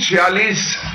46,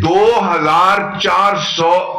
2400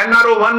NRO 1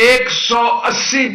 180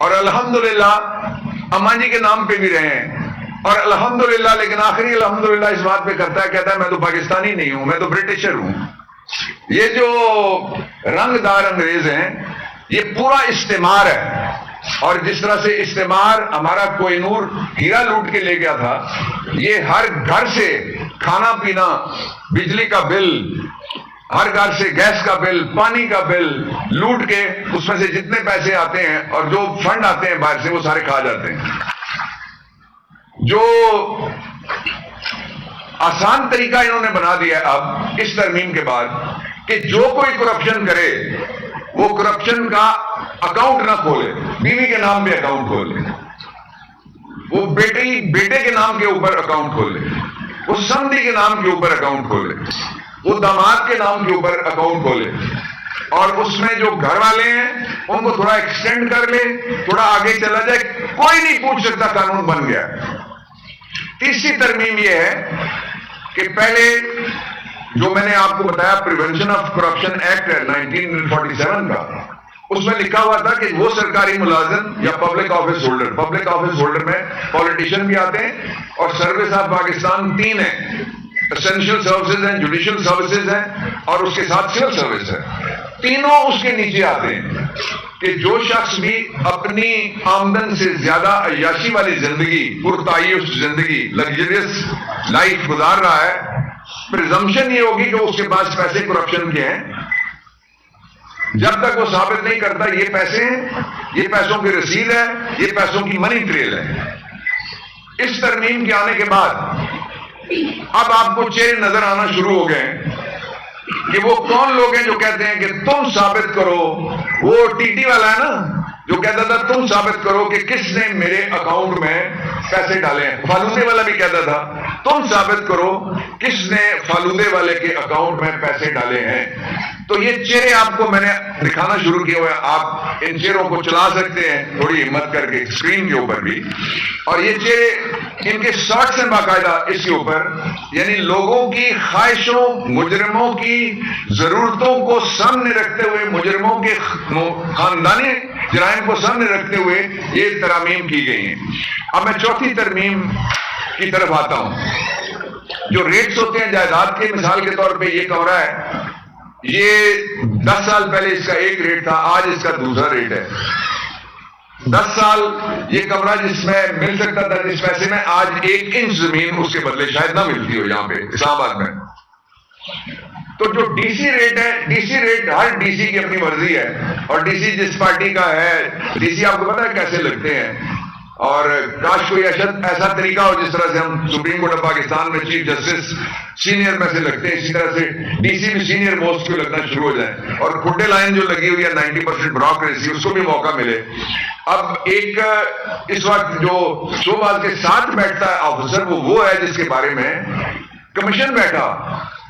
اور الحمدللہ اما جی کے نام پہ بھی رہے ہیں، اور الحمدللہ، لیکن آخری الحمدللہ اس بات پہ کرتا ہے، کہتا ہے میں تو پاکستانی نہیں ہوں، میں تو برٹشر ہوں۔ یہ جو رنگ دار انگریز ہیں یہ پورا استعمار ہے، اور جس طرح سے استعمار ہمارا کوہ نور ہیرا لوٹ کے لے گیا تھا، یہ ہر گھر سے کھانا پینا، بجلی کا بل، ہر گھر سے گیس کا بل، پانی کا بل لوٹ کے اس میں سے جتنے پیسے آتے ہیں اور جو فنڈ آتے ہیں باہر سے وہ سارے کھا جاتے ہیں۔ جو آسان طریقہ انہوں نے بنا دیا ہے اب اس ترمیم کے بعد کہ جو کوئی کرپشن کرے وہ کرپشن کا اکاؤنٹ نہ کھولے، بیوی کے نام پہ اکاؤنٹ کھولے، وہ بیٹے کے نام کے اوپر اکاؤنٹ کھولے، وہ سمدھی کے نام کے اوپر اکاؤنٹ کھولے، وہ داماد کے نام کے اوپر اکاؤنٹ کھولے، اور اس میں جو گھر والے ہیں ان کو تھوڑا ایکسٹینڈ کر لے، تھوڑا آگے چلا جائے، کوئی نہیں پوچھ سکتا، قانون بن گیا۔ تیسری ترمیم یہ ہے کہ پہلے جو میں نے آپ کو بتایا پریونشن آف کرپشن ایکٹ ہے 1947 کا، اس میں لکھا ہوا تھا کہ وہ سرکاری ملازم یا پبلک آفس ہولڈر میں پولیٹیشین بھی آتے ہیں، اور سروس آف پاکستان 3 ہیں، اسینشیل سروسز ہیں، جوڈیشل سروسز ہیں، اور اس کے ساتھ سول سروس ہے، تینوں اس کے نیچے آتے ہیں کہ جو شخص بھی اپنی آمدن سے زیادہ عیاشی والی زندگی، پرتعیش زندگی، لگژریس لائف گزار رہا ہے، پریزمپشن یہ ہوگی کہ اس کے پاس پیسے کرپشن کے ہیں، جب تک وہ ثابت نہیں کرتا یہ پیسے ہیں، یہ پیسوں کی رسید ہے، یہ پیسوں کی منی ٹریل ہے۔ اس ترمیم کے آنے کے بعد اب آپ کو چہرے نظر آنا شروع ہو گئے کہ وہ کون لوگ ہیں جو کہتے ہیں کہ تم ثابت کرو، وہ ٹی ٹی والا ہے نا جو کہتا تھا تم ثابت کرو کہ کس نے میرے اکاؤنٹ میں پیسے ڈالے ہیں، فالودے والا بھی کہتا تھا تم ثابت کرو کس نے فالودے والے کے اکاؤنٹ میں پیسے ڈالے ہیں۔ تو یہ چہرے آپ کو میں نے دکھانا شروع کیا ہوا ہے، آپ ان چہروں کو چلا سکتے ہیں تھوڑی ہمت کر کے اسکرین کے اوپر بھی، اور یہ چہرے ان کے شارٹس ہیں باقاعدہ اس کے اوپر، یعنی لوگوں کی خواہشوں، مجرموں کی ضرورتوں کو سامنے رکھتے ہوئے، مجرموں کے خاندانی جرائم کو سامنے رکھتے ہوئے یہ ترامیم کی گئی ہیں۔ اب میں چوتھی ترمیم کی طرف آتا ہوں۔ جو ریٹس ہوتے ہیں جائیداد کے، مثال کے طور پہ یہ کمرہ ہے، یہ 10 سال پہلے اس کا ایک ریٹ تھا، آج اس کا دوسرا ریٹ ہے۔ 10 سال یہ کمرہ جس میں مل سکتا تھا جس پیسے میں، آج 1 انچ زمین اس کے بدلے شاید نہ ملتی ہو یہاں پہ اسلام آباد میں۔ تو جو ڈی سی ریٹ ہے، ڈی سی ریٹ ہر ڈی سی کی اپنی مرضی ہے، اور ڈی سی جس پارٹی کا ہے، ڈی سی آپ کو پتا ہے کیسے لگتے ہیں، اور کاش کوئی ایسا طریقہ ہو جس طرح سے ہم سپریم کورٹ آف پاکستان میں چیف جسٹس سینئر میں سے لگتے ہیں، اسی طرح سے ڈی سی بھی سینئر موسٹ کو لگنا شروع ہو جائے، اور کھڈے لائن جو لگی ہوئی ہے 90% بیوروکریسی، اس کو بھی موقع ملے۔ اب ایک اس وقت جو شوباز کے ساتھ بیٹھتا ہے آفیسر، وہ ہے جس کے بارے میں کمیشن بیٹھا،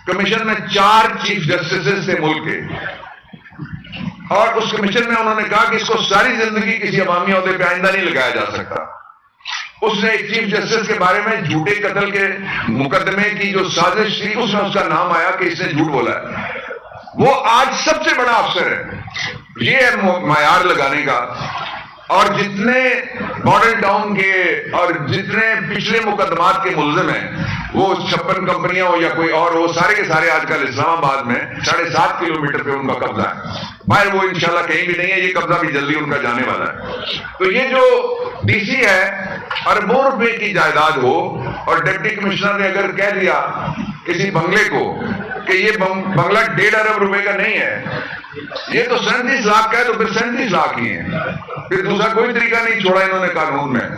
کمیشن میں 4 چیف جسٹسز تھے ملک کے، اور اس کمیشن میں انہوں نے کہا کہ اس کو ساری زندگی کسی عوامی عہدے پہ آئندہ نہیں لگایا جا سکتا۔ اس نے ایک چیف جسٹس کے بارے میں جھوٹے قتل کے مقدمے کی جو سازش تھی، اس میں اس کا نام آیا کہ اس نے جھوٹ بولا ہے، وہ آج سب سے بڑا افسر ہے۔ یہ ہے معیار لگانے کا، اور جتنے ماڈل ٹاؤن کے اور جتنے پچھلے مقدمات کے ملزم ہیں، وہ 56 کمپنیاں ہو یا کوئی اور ہو، سارے کے سارے آج کل اسلام آباد میں 7.5 کلومیٹر پہ ان کا قبضہ ہے، باہر وہ انشاءاللہ کہیں بھی نہیں ہے، یہ قبضہ بھی جلدی ان کا جانے والا ہے۔ تو یہ جو ڈی سی ہے، اربوں روپے کی جائیداد ہو، اور ڈپٹی کمشنر نے اگر کہہ دیا کسی بنگلے کو کہ یہ بنگلہ 1.5 ارب روپے کا نہیں ہے، یہ تو 37 لاکھ کا ہے، تو پھر 37 لاکھ ہی ہیں، پھر دوسرا کوئی طریقہ نہیں چھوڑا انہوں نے قانون میں۔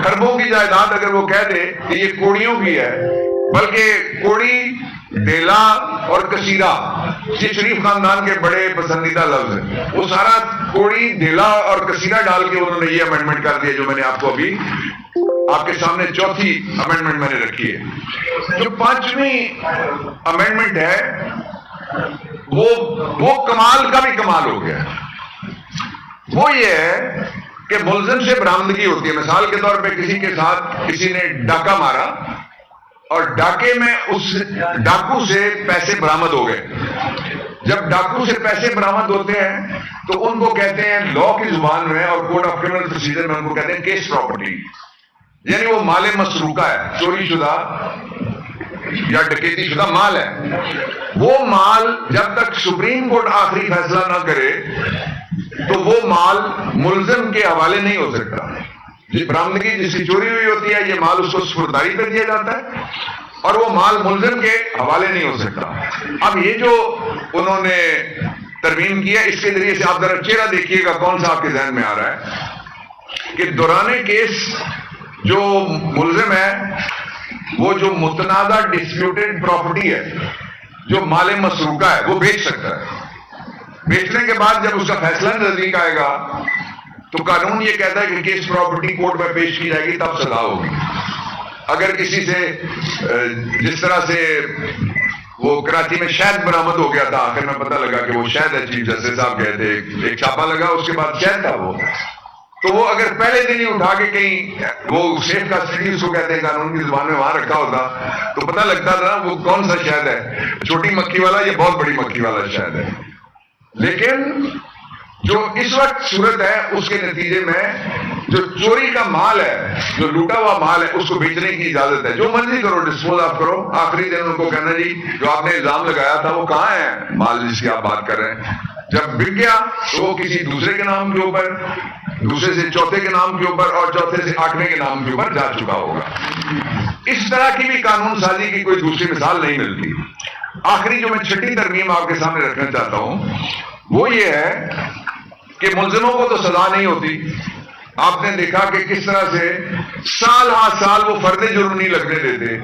خربوں کی جائیداد اگر وہ کہہ دے کہ یہ کوڑیوں کی ہے، بلکہ کوڑی، ڈیلا اور کثیرہ یہ شریف خاندان کے بڑے پسندیدہ لفظ ہیں، وہ سارا کوڑی، ڈیلا اور کثیرہ ڈال کے انہوں نے یہ امینڈمنٹ کر دیا جو میں نے آپ کو ابھی آپ کے سامنے چوتھی امینڈمنٹ میں نے رکھی ہے۔ جو 5ویں امینڈمنٹ ہے وہ کمال کا بھی کمال ہو گیا، وہ یہ ہے کہ ملزم سے برآمدگی ہوتی ہے۔ مثال کے طور پہ کسی کے ساتھ کسی نے ڈاکہ مارا، اور ڈاکے میں اس ڈاکو سے پیسے برآمد ہو گئے، جب ڈاکو سے پیسے برآمد ہوتے ہیں تو ان کو کہتے ہیں لا کی زبان میں اور کوڈ آف کرمنل پروسیجر میں ان کو کہتے ہیں کیس پراپرٹی، یعنی وہ مال مسروقہ ہے، چوری شدہ یا ڈکیتی شدہ مال ہے. وہ مال جب تک سپریم کورٹ آخری فیصلہ نہ کرے تو وہ مال ملزم کے حوالے نہیں ہو سکتا. برآمدگی جس کی چوری ہوئی ہوتی ہے یہ مال اس کو سپرداری پہ دیا جاتا ہے اور وہ مال ملزم کے حوالے نہیں ہو سکتا. اب یہ جو انہوں نے ترمیم کیا اس کے ذریعے سے آپ ذرا چہرہ دیکھیے گا کون سا آپ کے ذہن میں آ رہا ہے کہ دوران کیس جو ملزم ہے وہ جو متنازع ڈسپیوٹڈ پراپرٹی ہے، جو مال مسروقہ ہے، وہ بیچ سکتا ہے. بیچنے کے بعد جب اس کا فیصلہ نزدیک آئے گا تو قانون یہ کہتا ہے کہ کیس پراپرٹی کورٹ میں پیش کی جائے گی تب سزا ہوگی. اگر کسی سے جس طرح سے وہ کراچی میں شہد برآمد ہو گیا تھا، آخر میں پتہ لگا کہ وہ شہد ہے، چیف جسٹس صاحب گئے تھے، ایک چھاپا لگا، اس کے بعد شہد تھا وہ، تو وہ اگر پہلے دن ہی اٹھا کے کہیں وہ سیف کاسٹڈی اس کو کہتے ہیں قانون کی زبان میں وہاں رکھا ہوتا تو پتہ لگتا تھا وہ کون سا شہد ہے، چھوٹی مکھی والا یا بہت بڑی مکھی والا شہد ہے. لیکن جو اس وقت صورت ہے اس کے نتیجے میں جو چوری کا مال ہے، جو لوٹا ہوا مال ہے، اس کو بیچنے کی اجازت ہے. جو مرضی کرو، ڈسپوز آف کرو. آخری دن ان کو کہنا جی جو آپ نے الزام لگایا تھا وہ کہاں ہے مال جس کی آپ بات کر رہے ہیں. جب بک گیا تو وہ کسی دوسرے کے نام کے اوپر، دوسرے سے چوتھے کے نام کے اوپر اور چوتھے سے آٹھویں کے نام کے اوپر جا چکا ہوگا. اس طرح کی بھی قانون سازی کی کوئی دوسری مثال نہیں ملتی. آخری جو میں چھٹی ترمیم آپ کے سامنے رکھنا چاہتا ہوں وہ یہ ہے کہ ملزموں کو تو سزا نہیں ہوتی. آپ نے دیکھا کہ کس طرح سے سال ہا سال وہ فرد جرم نہیں لگنے دیتے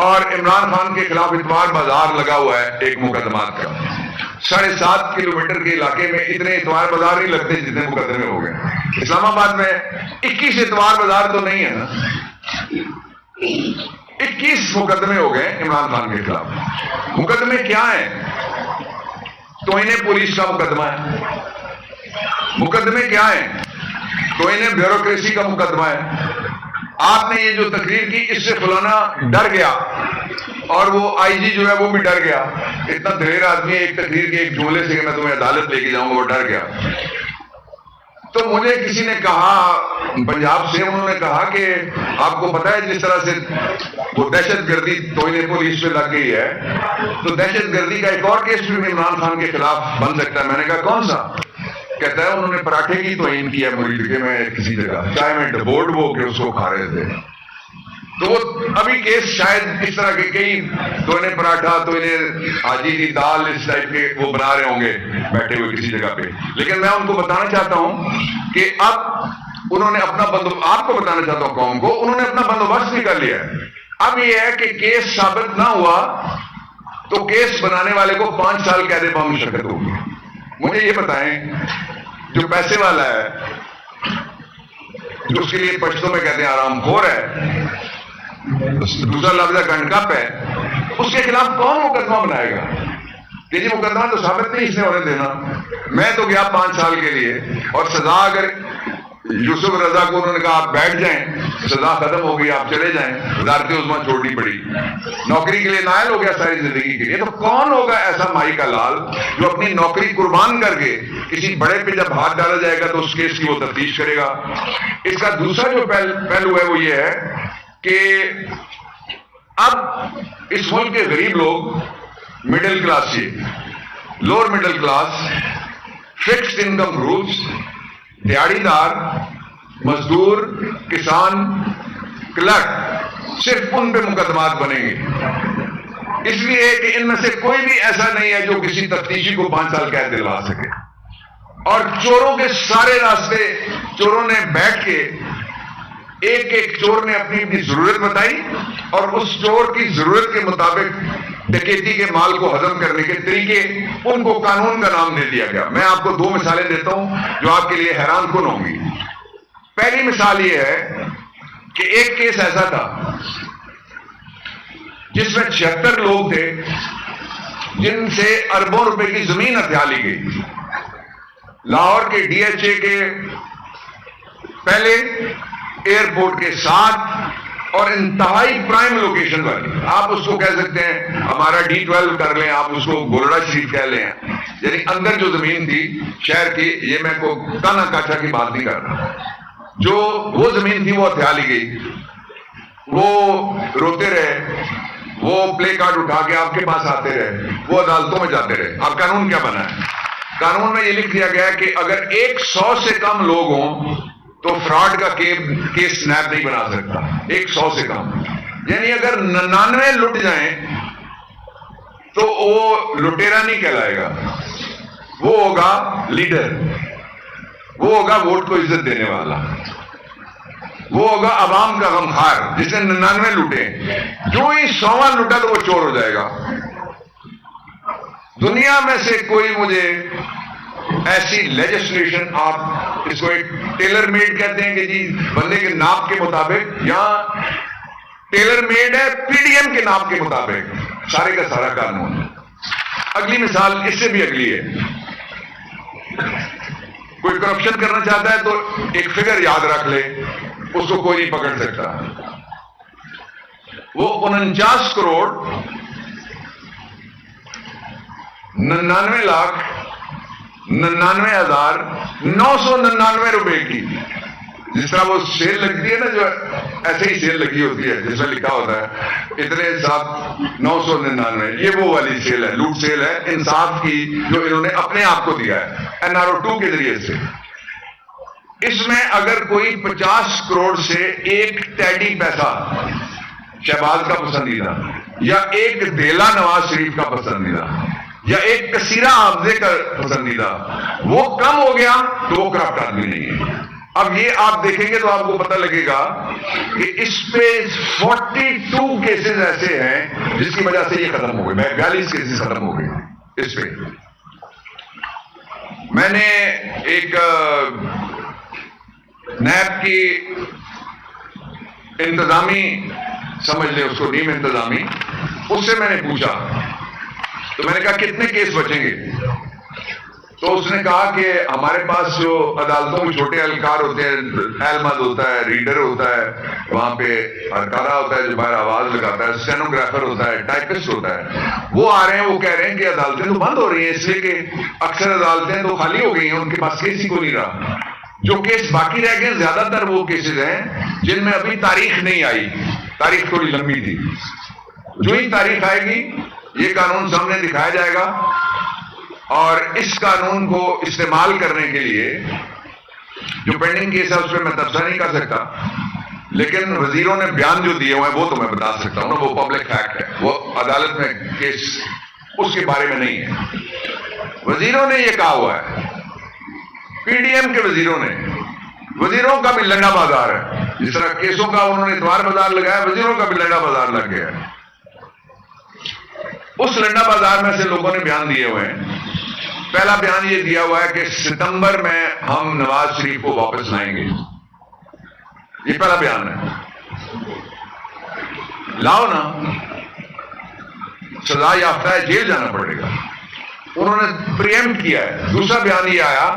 اور عمران خان کے خلاف اتوار بازار لگا ہوا ہے ایک مقدمات کا. 7.5 کلومیٹر کے علاقے میں اتنے اتوار بازار نہیں لگتے جتنے مقدمے ہو گئے. اسلام آباد میں 21 اتوار بازار تو نہیں ہے نا، 21 مقدمے ہو گئے عمران خان کے خلاف. مقدمے کیا ہیں؟ توہین پولیس کا مقدمہ ہے. مقدمے کیا ہیں؟ توہین بیوروکریسی کا مقدمہ ہے. آپ نے یہ جو تقریر کی اس سے فلانا ڈر گیا اور وہ آئی جی جو ہے وہ بھی ڈر گیا. اتنا دلیر آدمی ہے، ایک تقریر کے ایک جملے سے کہ میں تمہیں عدالت لے کے جاؤں گا، وہ ڈر گیا. تو مجھے کسی نے کہا پنجاب سے، انہوں نے کہا کہ آپ کو پتا ہے جس طرح سے وہ دہشت گردی توہین پولیس پہ لگ گئی ہے تو دہشت گردی کا ایک اور کیس بھی عمران خان کے خلاف بن سکتا ہے. میں نے کہا کون سا؟ کہتا ہے انہوں نے پراٹھے کی توہین کی ہے مرید کے میں کسی جگہ چائے میں ڈبوڈ وہ کہ اس کو کھا رہے تھے. تو وہ ابھی کیس شاید اس طرح کے کئی توہین پراٹھا، توہین حاجی کی دال، اس ٹائپ کے وہ بنا رہے ہوں گے بیٹھے ہوئے کسی جگہ پہ. لیکن میں ان کو بتانا چاہتا ہوں کہ اب انہوں نے اپنا آپ کو بتانا چاہتا ہوں قوم کو، انہوں نے اپنا بندوبست بھی کر لیا ہے. اب یہ ہے کہ کیس ثابت نہ ہوا تو کیس بنانے والے کو 5 سال قید بہ مشقت ہوگی. مجھے یہ بتائیں جو پیسے والا ہے، جو اس کے لیے پشتوں میں کہتے ہیں آرام خور ہے، دوسرا لفظ گنڈکپ ہے، اس کے خلاف کون مقدمہ بنائے گا کہ جی مقدمہ تو ثابت نہیں اس نے ہونے دینا. میں تو گیا 5 سال کے لیے اور سزا اگر یوسف رضا کو انہوں نے کہا آپ بیٹھ جائیں، سزا ختم ہو گئی، آپ چلے جائیں، وزارت عظمیٰ چھوڑنی پڑی، نوکری کے لیے نائل ہو گیا ساری زندگی کے لیے. تو کون ہوگا ایسا مائی کا لال جو اپنی نوکری قربان کر کے کسی بڑے پہ جب ہاتھ ڈالا جائے گا تو اس کیس کی وہ تفتیش کرے گا. اس کا دوسرا جو پہلو ہے وہ یہ ہے کہ اب اس ملک کے غریب لوگ، مڈل کلاس سے lower middle class, fixed income groups, دیہڑی دار، مزدور، کسان، کلرک، صرف ان پہ مقدمات بنیں گے. اس لیے کہ ان میں سے کوئی بھی ایسا نہیں ہے جو کسی تفتیشی کو 5 سال قید دلوا سکے. اور چوروں کے سارے راستے چوروں نے بیٹھ کے ایک ایک چور نے اپنی اپنی ضرورت بتائی اور اس چور کی ضرورت کے مطابق ڈکیتی کے مال کو ہضم کرنے کے طریقے ان کو قانون کا نام دے دیا گیا. میں آپ کو 2 مثالیں دیتا ہوں جو آپ کے لیے حیران کن ہوں گی. پہلی مثال یہ ہے کہ ایک کیس ایسا تھا جس میں 76 لوگ تھے جن سے اربوں روپے کی زمین ہتھیا لی گئی. لاہور کے ڈی ایچ اے کے پہلے، ایئرپورٹ کے ساتھ اور انتہائی پرائم لوکیشن والی. آپ اس کو کہہ سکتے ہیں ہمارا D12 کر لیں, آپ اس کو گولڑا شریف کہہ لیں. یعنی اندر جو زمین تھی شہر کی, یہ میں کو کانا کاچا کی بات نہیں کر رہا, جو وہ زمین تھی وہ ہتھیا لی گئی. وہ روتے رہے, وہ پلے کارڈ اٹھا کے آپ کے پاس آتے رہے, وہ عدالتوں میں جاتے رہے. اب قانون کیا بنا ہے؟ قانون میں یہ لکھ دیا گیا کہ اگر 100 سے کم لوگ ہوں تو فراڈ کا کیس سنیپ نہیں بنا سکتا. 100 سے کم, یعنی اگر 99 لٹ جائیں تو وہ لٹیرا نہیں کہلائے گا, وہ ہوگا لیڈر, وہ ہوگا ووٹ کو عزت دینے والا, وہ ہوگا عوام کا غمخوار جس نے 99 لوٹے. جو ہی 100واں لوٹا تو وہ چور ہو جائے گا. دنیا میں سے کوئی مجھے ایسی لیجسلیشن, آپ اس کو ایک ٹیلر میڈ کہتے ہیں کہ جی بندے کے ناپ کے مطابق, یا ٹیلر میڈ ہے PDM کے ناپ کے مطابق سارے کا سارا قانون. اگلی مثال اس سے بھی اگلی ہے. کوئی کرپشن کرنا چاہتا ہے تو ایک فگر یاد رکھ لے, اس کو کوئی نہیں پکڑ سکتا. وہ 49 کروڑ 99,99,999 روپے کی, جس طرح وہ سیل لگتی ہے نا, جو ایسے ہی سیل لگی ہوتی ہے جس میں لکھا ہوتا ہے اتنے 999, یہ وہ والی سیل ہے, لوٹ سیل ہے انصاف کی, جو انہوں نے اپنے آپ کو دیا ہے NRO2 کے ذریعے سے. اس میں اگر کوئی 50 کروڑ سے ایک ٹیڈی پیسہ شہباز کا پسندیدہ, یا ایک دیلا نواز شریف کا پسندیدہ, یا ایک کثیرہ حافظے کا پسندیدہ, وہ کم ہو گیا تو وہ کرپٹ آدمی نہیں ہے. اب یہ آپ دیکھیں گے تو آپ کو پتہ لگے گا کہ اس پہ 42 کیسز ایسے ہیں جس کی وجہ سے یہ ختم ہو گئے. 42 کیسز ختم ہو گئے اس پہ. میں نے ایک نیب کی انتظامی, سمجھ لیں اس کو نیم انتظامی, اس سے میں نے پوچھا, تو میں نے کہا کتنے کیس بچیں گے؟ تو اس نے کہا کہ ہمارے پاس جو عدالتوں میں چھوٹے اہلکار ہوتے ہیں, اہلمند ہوتا ہے, ریڈر ہوتا ہے, وہاں پہ ہرکارہ ہوتا ہے جو باہر آواز لگاتا ہے, اسٹینوگرافر ہوتا ہے, ٹائپسٹ ہوتا ہے, وہ آ رہے ہیں, وہ کہہ رہے ہیں کہ عدالتیں تو بند ہو رہی ہیں اس لیے کہ اکثر عدالتیں تو خالی ہو گئی ہیں, ان کے پاس کیس ہی کو نہیں رہا. جو کیس باقی رہ گئے زیادہ تر وہ کیسز ہیں جن میں ابھی تاریخ نہیں آئی, تاریخ تھوڑی لمبی تھی. جو ہی تاریخ آئے گی یہ قانون سامنے دکھایا جائے گا, اور اس قانون کو استعمال کرنے کے لیے جو پینڈنگ کیس ہے اس پہ میں تبصرہ نہیں کر سکتا, لیکن وزیروں نے بیان جو دیے ہوئے ہیں وہ تو میں بتا سکتا ہوں نا, وہ پبلک فیکٹ ہے, وہ عدالت میں کیس اس کے بارے میں نہیں ہے. وزیروں نے یہ کہا ہوا ہے, PDM کے وزیروں نے, وزیروں کا بھی لنڈا بازار ہے, جس طرح کیسوں کا انہوں نے اتوار بازار لگایا, وزیروں کا بھی لنڈا بازار لگ گیا ہے. اس لنڈا بازار میں سے لوگوں نے بیان دیے ہوئے ہیں. پہلا بیان یہ دیا ہوا ہے کہ ستمبر میں ہم نواز شریف کو واپس لائیں گے, یہ پہلا بیان ہے. لاؤ نا, سزا یافتہ ہے, جیل جانا پڑے گا. انہوں نے پریمپٹ کیا ہے. دوسرا بیان یہ آیا,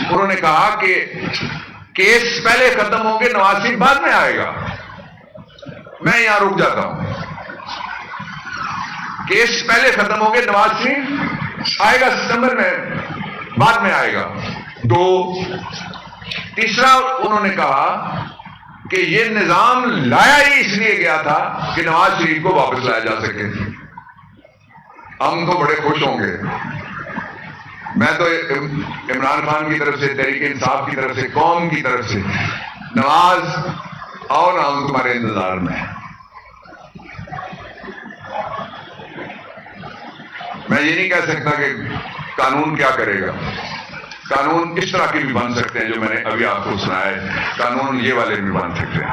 انہوں نے کہا کہ کیس پہلے ختم ہوں گے, نواز شریف بعد میں آئے گا. میں یہاں رک جاتا ہوں. کیس پہلے ختم ہوں گے, نواز شریف آئے گا ستمبر میں, بعد میں آئے گا. دو, تیسرا انہوں نے کہا کہ یہ نظام لایا ہی اس لیے گیا تھا کہ نواز شریف کو واپس لایا جا سکے. ہم تو بڑے خوش ہوں گے. میں تو عمران خان کی طرف سے, تحریک انصاف کی طرف سے, قوم کی طرف سے, نواز آؤ نا, ہم تمہارے انتظار میں. میں یہ نہیں کہہ سکتا کہ قانون کیا کرے گا. قانون اس طرح کے بھی بن سکتے ہیں جو میں نے ابھی آپ کو سنایا ہے, قانون یہ والے بھی بن سکتے ہیں.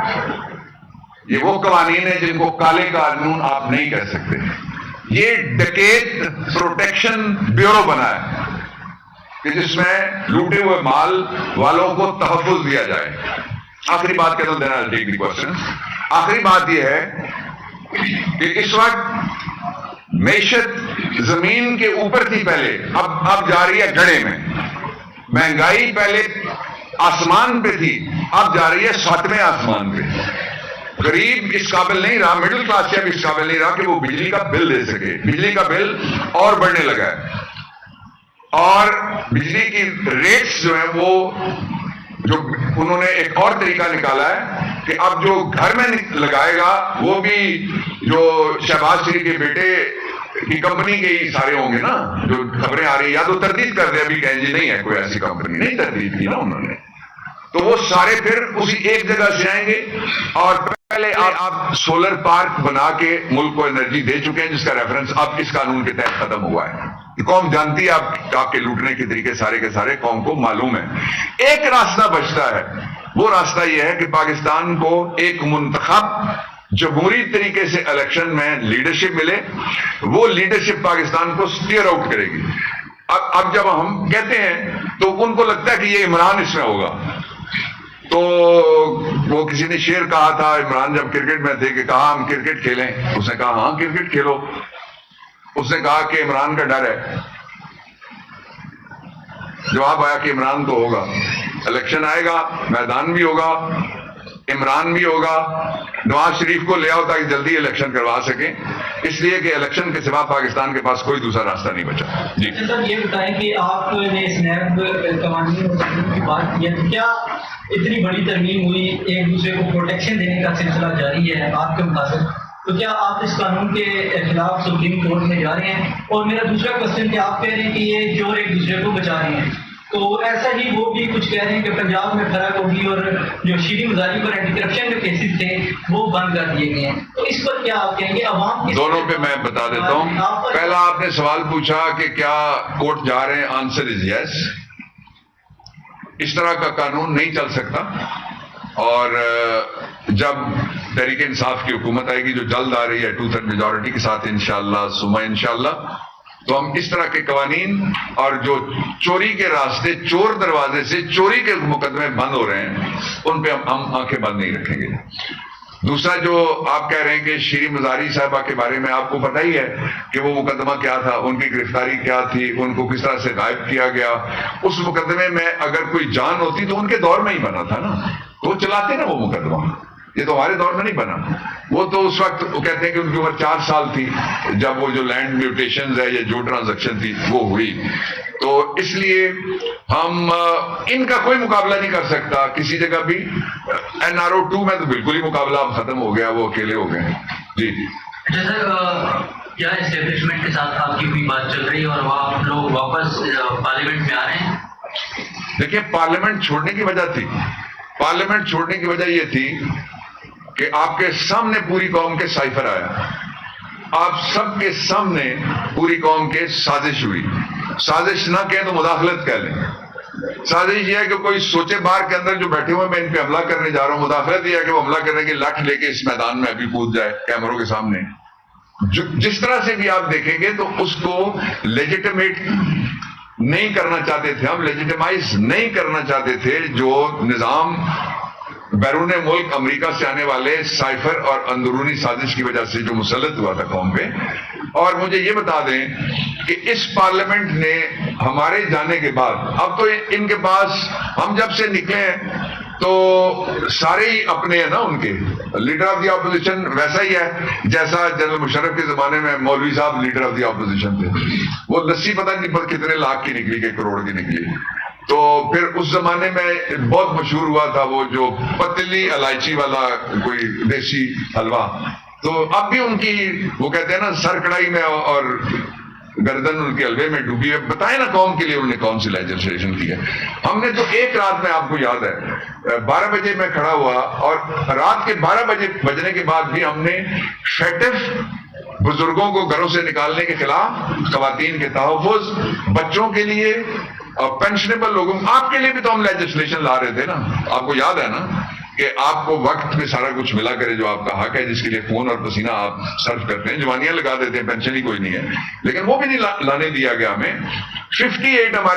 یہ وہ قوانین ہیں جن کو کالے قانون آپ نہیں کہہ سکتے. یہ ڈکیت پروٹیکشن بیورو بنا ہے کہ جس میں لوٹے ہوئے مال والوں کو تحفظ دیا جائے. آخری بات کہتا ہوں, دینا ٹیک دی کوسچن. آخری بات یہ ہے کہ اس وقت معیشت زمین کے اوپر تھی پہلے, اب جا رہی ہے گڑھے میں. مہنگائی پہلے آسمان پہ تھی, اب جا رہی ہے 7ویں آسمان پہ. غریب اس قابل نہیں رہا, مڈل کلاس سے بھی اس قابل نہیں رہا کہ وہ بجلی کا بل دے سکے. بجلی کا بل اور بڑھنے لگا ہے, اور بجلی کی ریٹس جو ہیں وہ جو انہوں نے ایک اور طریقہ نکالا ہے کہ اب جو گھر میں لگائے گا وہ بھی جو شہباز شریف کے بیٹے کی کمپنی کے ہی سارے ہوں گے نا, جو خبریں آ رہی ہیں, یا تو تردید کر دے ابھی کہیں جی نہیں ہے کوئی ایسی کمپنی, نہیں تردید کی نا انہوں نے, تو وہ سارے پھر اسی ایک جگہ سے آئیں گے. اور پہلے آپ سولر پارک بنا کے ملک کو انرجی دے چکے ہیں جس کا ریفرنس اب اس قانون کے تحت ختم ہوا ہے. قوم جانتی ہے آپ کے لوٹنے کے طریقے سارے کے سارے قوم کو معلوم ہے. ایک راستہ بچتا ہے, وہ راستہ یہ ہے کہ پاکستان کو ایک منتخب جمہوری طریقے سے الیکشن میں لیڈرشپ ملے. وہ لیڈرشپ پاکستان کو سٹیئر آؤٹ کرے گی. اب جب ہم کہتے ہیں تو ان کو لگتا ہے کہ یہ عمران اس میں ہوگا. تو وہ کسی نے شعر کہا تھا, عمران جب کرکٹ میں تھے, کہ کہا ہم کرکٹ کھیلیں, اس نے کہا ہاں کرکٹ کھیلو. اس نے کہا کہ عمران کا ڈر ہے. جواب آیا کہ عمران تو ہوگا, الیکشن آئے گا, میدان بھی ہوگا, عمران بھی ہوگا. نواز شریف کو لے آؤ تاکہ جلدی الیکشن کروا سکیں, اس لیے کہ الیکشن کے سوا پاکستان کے پاس کوئی دوسرا راستہ نہیں بچا. جی سر, یہ بتائیں کہ آپ نے اسنیپ قوانین کی بات کی, کیا اتنی بڑی ترمیم ہوئی, ایک دوسرے کو پروٹیکشن دینے کا سلسلہ جاری ہے آپ کے مطابق, تو کیا آپ اس قانون کے خلاف سپریم کورٹ میں جا رہے ہیں؟ اور میرا دوسرا کوشچن کہ آپ کہہ رہے ہیں کہ یہ چور ایک دوسرے کو بچا رہے ہیں, تو ایسا ہی وہ بھی کچھ کہہ رہے ہیں کہ پنجاب میں فرق ہوگی اور جو شیریں مزاری پر اینٹی کرپشن کے کیسز تھے وہ بند کر دیے گئے ہیں, تو اس پر کیا آپ کہیں گے؟ عوام دونوں پہ میں بتا دیتا ہوں. پہلا آپ نے سوال پوچھا کہ کیا کورٹ جا رہے ہیں, آنسر از یس. اس طرح کا قانون نہیں چل سکتا, اور جب تحریک انصاف کی حکومت آئے گی جو جلد آ رہی ہے 2/3 میجورٹی کے ساتھ انشاءاللہ ثم انشاءاللہ, تو ہم اس طرح کے قوانین اور جو چوری کے راستے, چور دروازے سے چوری کے مقدمے بند ہو رہے ہیں, ان پہ ہم آنکھیں بند نہیں رکھیں گے. دوسرا جو آپ کہہ رہے ہیں کہ شیریں مزاری صاحبہ کے بارے میں آپ کو پتہ ہی ہے کہ وہ مقدمہ کیا تھا, ان کی گرفتاری کیا تھی, ان کو کس طرح سے غائب کیا گیا. اس مقدمے میں اگر کوئی جان ہوتی تو ان کے دور میں ہی بنا تھا نا, تو وہ چلاتے نا وہ مقدمہ. یہ تو ہمارے دور میں نہیں بنا. وہ تو اس وقت وہ کہتے ہیں کہ ان کی عمر 4 سال تھی جب وہ جو لینڈ میوٹیشنز ہے یا جو ٹرانزیکشن تھی وہ ہوئی. تو اس لیے ہم ان کا کوئی مقابلہ نہیں کر سکتا کسی جگہ بھی. NRO 2 میں تو بالکل ہی مقابلہ اب ختم ہو گیا, وہ اکیلے ہو گئے ہیں. جی سر, کیا اسٹیبلشمنٹ کے ساتھ آپ کی کوئی بات چل رہی ہے اور آپ لوگ واپس پارلیمنٹ میں آ رہے ہیں؟ دیکھیے, پارلیمنٹ چھوڑنے کی وجہ تھی, پارلیمنٹ چھوڑنے کی وجہ یہ تھی کہ آپ کے سامنے پوری قوم کے سائفر آیا, آپ سب کے سامنے پوری قوم کے سازش ہوئی. سازش نہ کہیں تو مداخلت کہہ لیں. سازش یہ ہے کہ کوئی سوچے بار کے اندر جو بیٹھے ہوئے میں ان پہ حملہ کرنے جا رہا ہوں, مداخلت یہ ہے کہ وہ حملہ کرنے کی لٹھ لے کے اس میدان میں ابھی کود جائے کیمروں کے سامنے. جس طرح سے بھی آپ دیکھیں گے تو اس کو لیجیٹمیٹ نہیں کرنا چاہتے تھے, ہم لیجیٹمائز نہیں کرنا چاہتے تھے جو نظام بیرون ملک امریکہ سے آنے والے سائفر اور اندرونی سازش کی وجہ سے جو مسلط ہوا تھا قوم پہ. اور مجھے یہ بتا دیں کہ اس پارلیمنٹ نے ہمارے جانے کے بعد, اب تو ان کے پاس, ہم جب سے نکلے ہیں تو سارے ہی اپنے ہیں نا, ان کے لیڈر آف دی اپوزیشن ویسا ہی ہے جیسا جنرل مشرف کے زمانے میں مولوی صاحب لیڈر آف دی اپوزیشن تھے. وہ لسی پتہ نہیں کتنے لاکھ کی نکلی کہ کروڑ کی نکلی. تو پھر اس زمانے میں بہت مشہور ہوا تھا وہ جو پتلی الائچی والا کوئی دیسی حلوہ. تو اب بھی ان کی وہ کہتے ہیں نا سر کڑائی میں اور گردن ان کے حلوے میں ڈوبی ہے. بتائیں نا قوم کے لیے انہوں نے کون سی لیجسلیشن کی ہے. ہم نے تو ایک رات میں, آپ کو یاد ہے 12 بجے میں کھڑا ہوا, اور رات کے 12 بجے بجنے کے بعد بھی ہم نے فیٹف بزرگوں کو گھروں سے نکالنے کے خلاف, خواتین کے تحفظ, بچوں کے لیے اور پینشنیبل لوگوں, آپ کے لیے بھی تو ہم لیجسلیشن لا رہے تھے نا. آپ کو یاد ہے نا کہ آپ کو وقت میں سارا کچھ ملا کرے جو آپ کا حق ہے, جس کے لیے خون اور پسینہ آپ صرف کرتے ہیں, جوانیاں لگا دیتے ہیں, پینشن ہی کوئی نہیں ہے, لیکن وہ بھی نہیں لانے دیا گیا ہمیں. 58 ہمارے